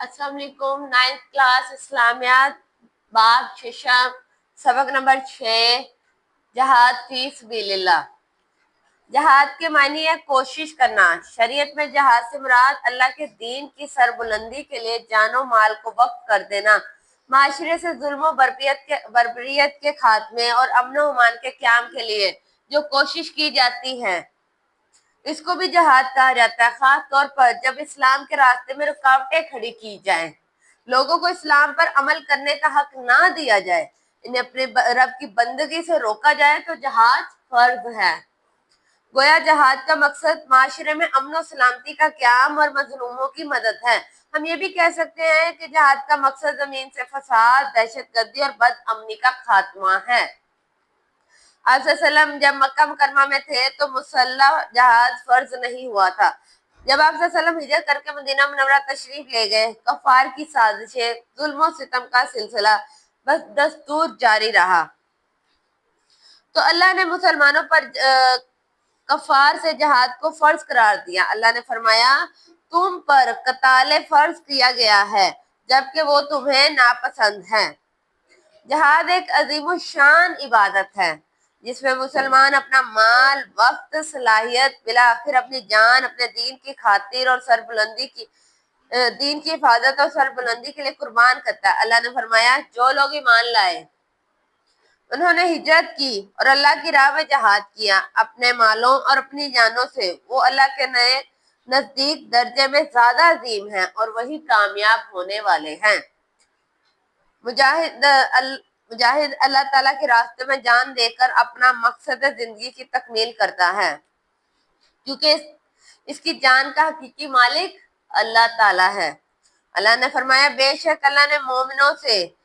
अस्सलाम वालेकुम। 9th class इस्लामियात बाब शिशम सबक नंबर 6 जहाद फी सबिलिल्लाह। जहाद के मानी है कोशिश करना। शरीयत में जहाद से मुराद अल्लाह के दीन की सरबुलंदी के लिए जानो माल को वक्फ कर देना, माशरे से जुल्म बर्बरियत के खात्मे और अमन अमान के क़याम के लिए जो कोशिश की जाती है, इसको भी जहाद कहा जाता है। खास तौर पर जब इस्लाम के रास्ते में रुकावटें खड़ी की जाएं, लोगों को इस्लाम पर अमल करने का हक ना दिया जाए, इन्हें अपने रब की बंदगी से रोका जाए तो जहाद फर्ज है। गोया जहाद का मकसद माशरे में अमन सलामती का क़याम और मजलूमों की मदद है। हम ये भी कह सकते हैं कि जहाद का मकसद जमीन से फसाद, दहशतगर्दी और बद अमनी का खात्मा है। आप जब मक्का मुकरमा में थे तो मुसल्लह जहाज फर्ज नहीं हुआ था। जब आप हिजरत करके मदीना मुनव्वरा तशरीफ ले गए, कफार की साजिशें, जुल्म सितम का सिलसिला बस दस्तूर जारी रहा, तो अल्लाह ने मुसलमानों पर कफार से जहाद को फर्ज करार दिया। अल्लाह ने फरमाया, तुम पर कताल फर्ज किया गया है जबकि वो तुम्हें नापसंद है। जहाद एक अजीम शान इबादत है जिसमें मुसलमान अपना माल, वक्त, सलाहियत, बिला आखिर अपनी जान अपने दीन की खातिर और दीन की हिफाजत और सरबुलंदी के लिए कुर्बान करता है। अल्लाह ने फरमाया, जो लोग ईमान लाए, उन्होंने हिजरत की और अल्लाह की राह में जहाद किया अपने मालों और अपनी जानों से, वो अल्लाह के नए नजदीक दर्जे में ज्यादा अजीम हैं और वही कामयाब होने वाले हैं। मुजाहिद अल्लाह ताला के रास्ते में जान देकर अपना मकसद जिंदगी की तकमील करता है, क्योंकि इसकी जान का हकीकी मालिक अल्लाह ताला है। अल्लाह ने फरमाया, बेशक अल्लाह ने मोमिनों से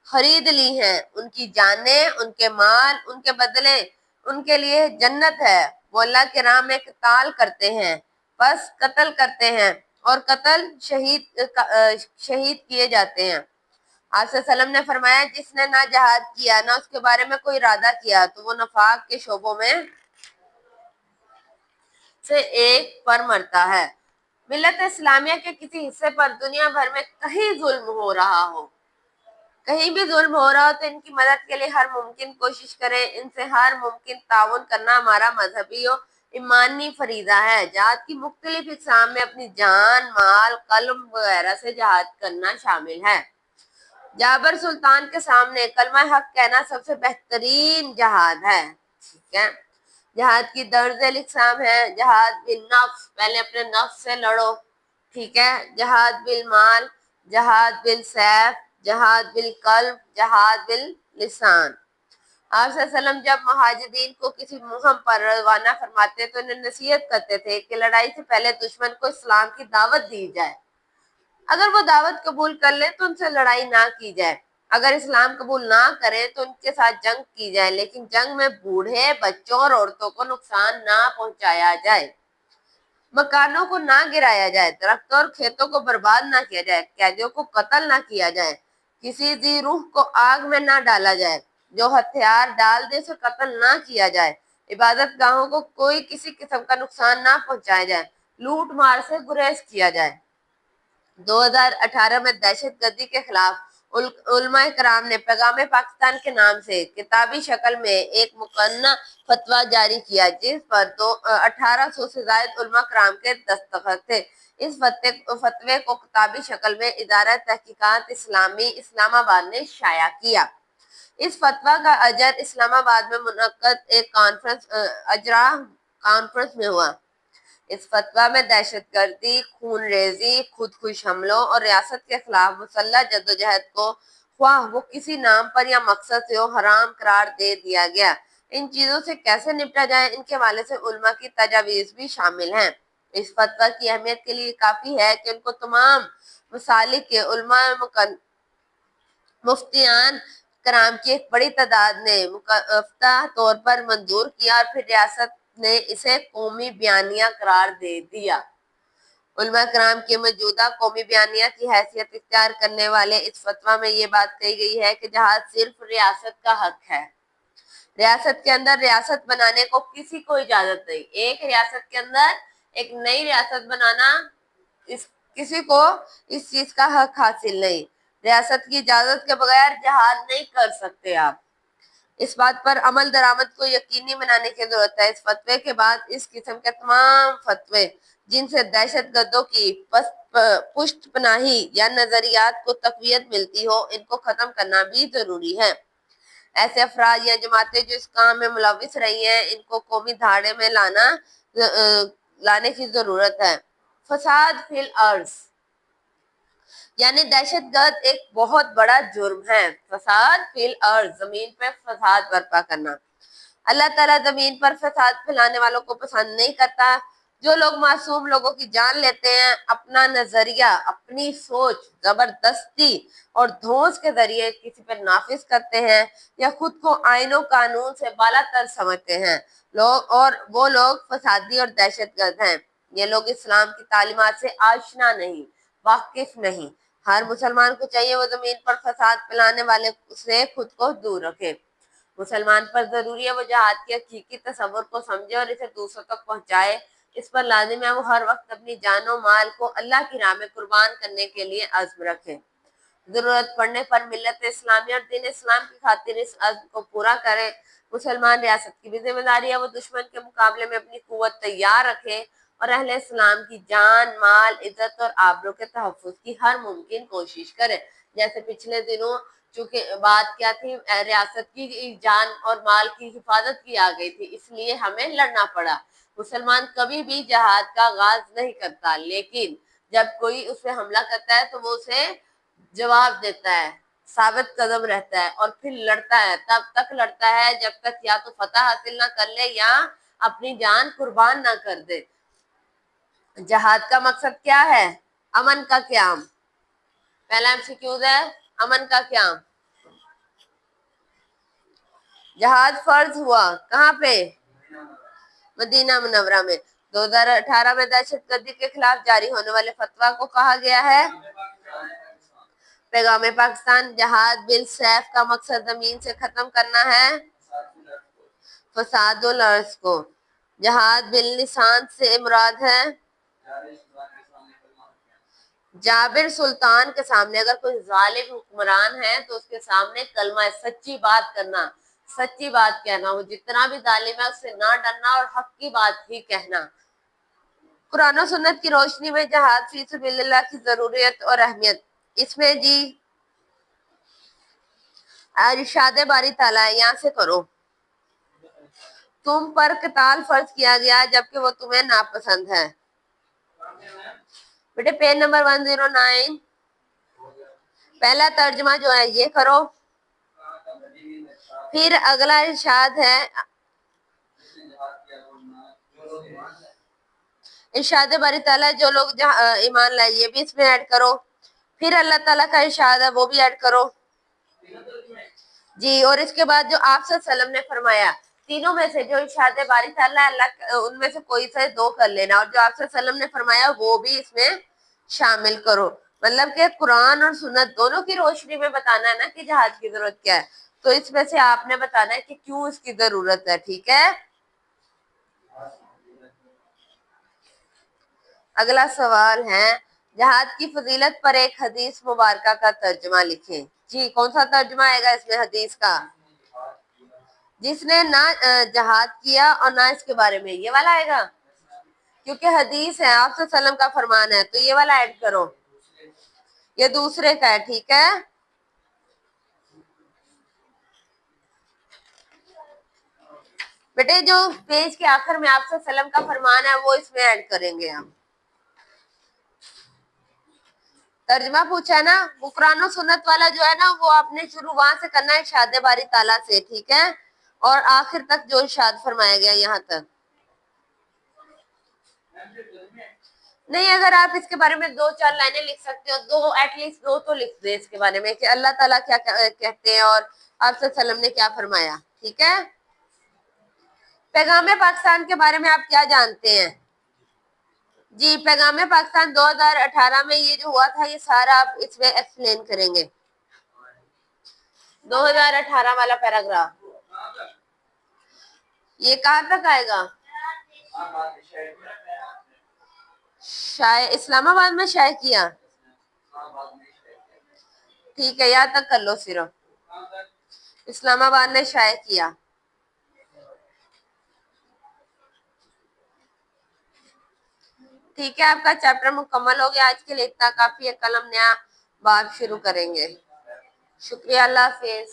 खरीद ली हैं उनकी जानें, उनके माल, उनके बदले उनके लिए जन्नत है। वो अल्लाह के राह में क़िताल करते हैं, बस कत्ल करते हैं और कत्ल शहीद किए जाते हैं। आप ने फरमाया, जिसने ना जहाद किया ना उसके बारे में कोई इरादा किया तो वो नफाक के शोबों में से एक पर मरता है। मिल्लत इस्लामिया के किसी हिस्से पर दुनिया भर में कहीं जुल्म हो रहा हो, कहीं भी जुल्म हो रहा हो, तो इनकी मदद के लिए हर मुमकिन कोशिश करें। इनसे हर मुमकिन ताउन करना हमारा मजहबी और ईमानी फरीजा है। जहाद की मुख्तलिफ इकसाम में अपनी जान, माल, कलम वगैरह से जहाद करना शामिल है। जाबर सुल्तान के सामने कलमा हक कहना सबसे बेहतरीन जहाद है। ठीक है, जहाद की दर्ज इकसाम है। जहाद बिल नफ्स, पहले अपने नफ्स से लड़ो। ठीक है, जहाद बिल माल, जहाद बिल सैफ, जहाद बिल कल्ब, जहाद बिल लिसान। आप जब मुहाजिरीन को किसी मुहिम पर रवाना फरमाते तो उन्हें नसीहत करते थे कि लड़ाई से पहले दुश्मन को इस्लाम की दावत दी जाए। अगर वो दावत कबूल कर ले तो उनसे लड़ाई ना की जाए। अगर इस्लाम कबूल ना करे तो उनके साथ जंग की जाए, लेकिन जंग में बूढ़े, बच्चों और औरतों को नुकसान ना पहुंचाया जाए। मकानों को ना गिराया जाए, दरख्तों और खेतों को बर्बाद ना किया जाए, कैदियों को कत्ल ना किया जाए, किसी दी रूह को आग में ना डाला जाए, जो हथियार डाल दे उसे कत्ल ना किया जाए, इबादत गाहों को कोई किसी किस्म का नुकसान ना पहुंचाया जाए, लूट मार से गुरेज किया जाए। 2018 में दहशतगर्दी के खिलाफ उलमा कराम ने पैगाम पाकिस्तान के नाम से किताबी शक्ल में एक मुकन्ना फतवा जारी किया, जिस पर 1800 से ज्यादा उलमा कराम के दस्तखत थे। इस फतवे को किताबी शक्ल में इदारा तहकीकात इस्लामी इस्लामाबाद ने शाया किया। इस फतवा का अजर इस्लामाबाद में मुनक्कद एक कॉन्फ्रेंस में हुआ। इस फतवा में दहशतगर्दी, खून रेजी, खुदकुश हमलों और रियासत के खिलाफ मुसल्लह जद्दोजहद को ख्वाह वो किसी नाम पर या मकसद से हो हराम करार दे दिया गया। इन चीजों से कैसे निपटा जाए, इनके हवाले से उलमा की तजावीज भी शामिल हैं। इस फतवा की अहमियत के लिए काफी है कि उनको तमाम मसालिक के उलमा मुफ्तियान कराम की एक बड़ी तादाद ने मुकफ्ता तौर पर मंजूर किया और फिर रियासत ने इसे कौमी बयानिया करार दे दिया। उलमा कराम के मौजूदा कौमी बयानिया की हैसियत इख्तियार करने वाले इस फतवा में ये बात कही गई है कि जहाज सिर्फ रियासत का हक है। रियासत के अंदर रियासत बनाने को किसी को इजाजत नहीं। एक रियासत के अंदर एक नई रियासत बनाना, इस किसी को इस चीज का हक हासिल नहीं। रियासत की इजाजत के बगैर जहाद नहीं कर सकते आप। इस बात पर अमल दरामद को यकीनी बनाने की जरूरत है। इस फतवे के बाद इस किस्म के तमाम फतवे जिनसे दहशत गर्दों की पुष्ट पनाही या नजरियात को तकवीत मिलती हो, इनको खत्म करना भी जरूरी है। ऐसे अफराद या जमातें जो इस काम में मुलविस रही हैं, इनको कौमी धाड़े में लाने की जरूरत है। फसाद फिल अर्ज यानी दहशतगर्द एक बहुत बड़ा जुर्म है। फसाद फिल अर्ज जमीन पर फसाद बर्पा करना। अल्लाह ताला जमीन पर फसाद फैलाने वालों को पसंद नहीं करता। जो लोग मासूम लोगों की जान लेते हैं, अपना नजरिया, अपनी सोच जबरदस्ती और धौंस के जरिए किसी पर नाफिज करते हैं या खुद को आईनो कानून से बालातर समझते हैं, वो लोग फसादी और दहशतगर्द हैं। ये लोग इस्लाम की तालीमात से आशना नहीं, वाकिफ नहीं। हर मुसलमान को चाहिए वो जमीन पर फसाद फैलाने वाले से खुद को दूर रखे। मुसलमान पर जरूरी है वो जहाद के हकीकी तस्वुर को समझे और इसे दूसरों तक पहुंचाए। इस पर लाजिम है वो हर वक्त अपनी जानो माल को अल्लाह की राह में कुर्बान करने के लिए अज़्म रखे। जरूरत पड़ने पर मिल्लत इस्लामी और दीन इस्लाम की खातिर इस अज़्म को पूरा करे। मुसलमान रियासत की भी जिम्मेदारी है वो दुश्मन के मुकाबले में अपनी कुव्वत तैयार रखे और अहले इस्लाम की जान, माल, इज्जत और आबरू के तहफ़्फ़ुज़ की हर मुमकिन कोशिश करे। जैसे पिछले दिनों चूंकि बात क्या थी, रियासत की जान और माल की हिफाजत की आ गई थी, इसलिए हमें लड़ना पड़ा। मुसलमान कभी भी जहाद का आगाज नहीं करता, लेकिन जब कोई उस पर हमला करता है तो वो उसे जवाब देता है, साबित कदम रहता है और फिर लड़ता है। तब तक लड़ता है जब तक या तो फतह हासिल ना कर ले या अपनी जान कुर्बान ना कर दे। जहाद का मकसद क्या है? अमन का क़याम। पहला एमसीक्यूज है, अमन का क़याम। जहाज फर्ज हुआ कहाँ पे? मदीना मुनव्वरा में। 2018 में दहशतगर्दी के खिलाफ जारी होने वाले फतवा को कहा गया है पैगाम पाकिस्तान। जहाद बिल सैफ का मकसद जमीन से खत्म करना है फसादुल अर्ज को। जहाद बिल निशान से मुराद है जाबिर सुल्तान के सामने। अगर कोई जालिम हुक्मरान है तो उसके सामने कलमा है, सच्ची बात करना, सच्ची बात कहना। वो जितना भी जालिम है उससे ना डरना और हक की बात ही कहना। कुरान और सुन्नत की रोशनी में जहाद फी सबिलिल्लाह की जरूरत और अहमियत। इसमें जी इरशाद बारी ताला है, यहाँ से करो। तुम पर क़िताल फर्ज किया गया जबकि वो तुम्हें नापसंद है। बेटे पेज नंबर 109 पहला तर्जमा जो है ये करो। फिर अगला इरशाद है, इरशाद बारी ताला जो लोग ईमान लाए, ये भी इसमें ऐड करो। फिर अल्लाह ताला का इरशाद है वो भी ऐड करो जी। और इसके बाद जो आप सल्लल्लाहु अलैहि वसल्लम ने फरमाया, तीनों में से जो इरशाद बारी ताला अल्लाह उनमें से कोई से दो कर लेना, और जो आप सल्लल्लाहु अलैहि वसल्लम ने फरमाया वो भी इसमें शामिल करो। मतलब कि कुरान और सुन्नत दोनों की रोशनी में बताना है ना कि जहाज की जरूरत क्या है, तो इसमें से आपने बताना है कि क्यों इसकी जरूरत है। ठीक है, अगला सवाल है, जहाद की फजीलत पर एक हदीस मुबारका का तर्जुमा लिखें। जी, कौन सा तर्जुमा आएगा इसमें हदीस का? जिसने ना जहाद किया और ना इसके बारे में, ये वाला आएगा, क्योंकि हदीस है, आप सल्लम का फरमान है, तो ये वाला ऐड करो। ये दूसरे का है, ठीक है। बेटे जो पेज के आखिर में आप सल्लम का फरमान है वो इसमें ऐड करेंगे हम। तर्जमा पूछा है ना, वो कुरान और सुन्नत वाला जो है ना वो आपने शुरू वहां से करना है, इरशाद बारी ताला से, ठीक है, और आखिर तक जो इरशाद फरमाया गया यहाँ तक। नहीं, अगर आप इसके बारे में 2-4 लाइनें लिख सकते हो, दो एटलीस्ट दो तो लिख दे इसके बारे में कि अल्लाह ताला क्या कहते हैं और आप सल्लम ने क्या फरमाया। ठीक है, पैगाम पाकिस्तान के बारे में आप क्या जानते हैं? जी, पैगाम पाकिस्तान 2018 में ये जो हुआ था ये सारा आप इसमें एक्सप्लेन करेंगे। 2018 वाला पैराग्राफ ये कहाँ तक आएगा? شائع اسلام آباد میں شائع کیا، ٹھیک ہے یہاں تک کر لو صرف، اسلام آباد نے شائع کیا۔ ٹھیک ہے، آپ کا چیپٹر مکمل ہو گیا، آج کے لیے اتنا کافی ہے، کل ہم نیا باب شروع کریں گے۔ شکریہ، اللہ حافظ۔